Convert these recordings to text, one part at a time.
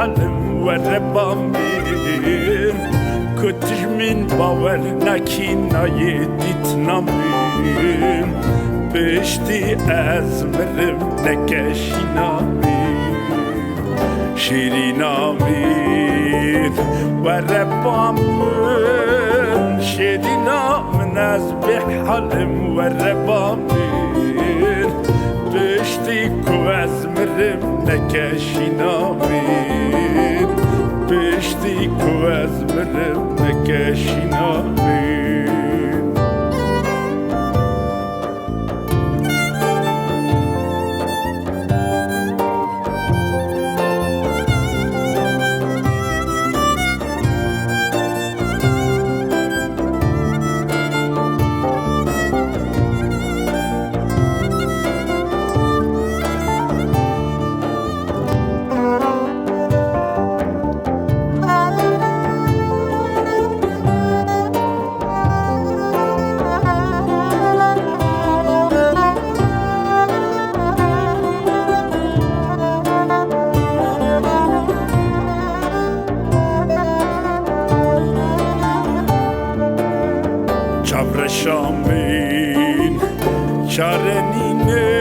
حلم والربامين كنتش من باورنا كيناي تتنامين بشتي أزمرم نكشينامين شيرينامين والربامين شيرينا من أزبح حلم والربامين بشتي كوازمرم نكشينامين بشتي كوازمرم نكشينامين Şam'ın çarenine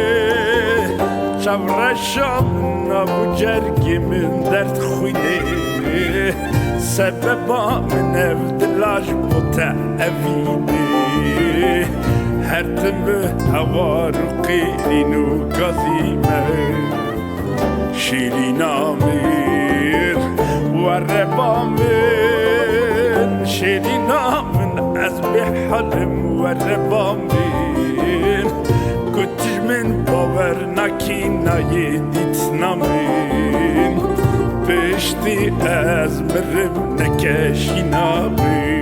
Şam'ın bu cergimin dert xuyne Sebebamın evdilaş bu evine Her tümü havar qirinu gazime Şirinamir ve rebamir Şirinamir أزبح حلم والربامين كنتش من باورنا كينا يديتنامين بشتي أزمرم نكشينامين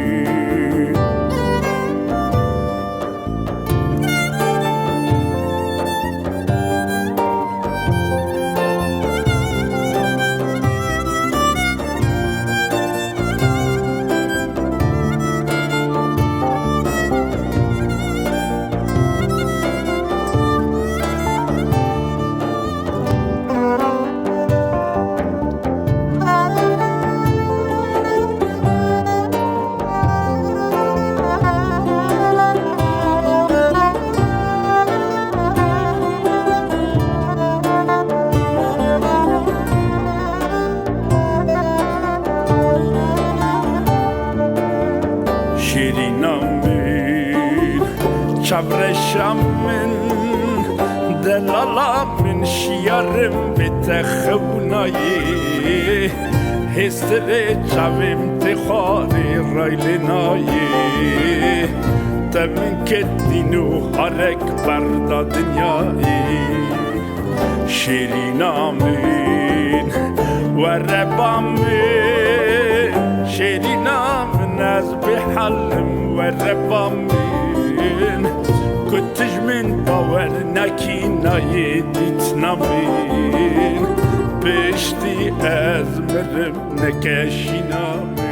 شيرينامين شابرشامين دلالامين شيارم بتخوناي هستري شابم تخاري رايلناي تمن كدينو هرك بردا دنياي شيرينامين وربامين شيرينامين أزبح حلم والربامين كنتش من باورنا كينا يديتنامين بشتي أزمرم نكشينامين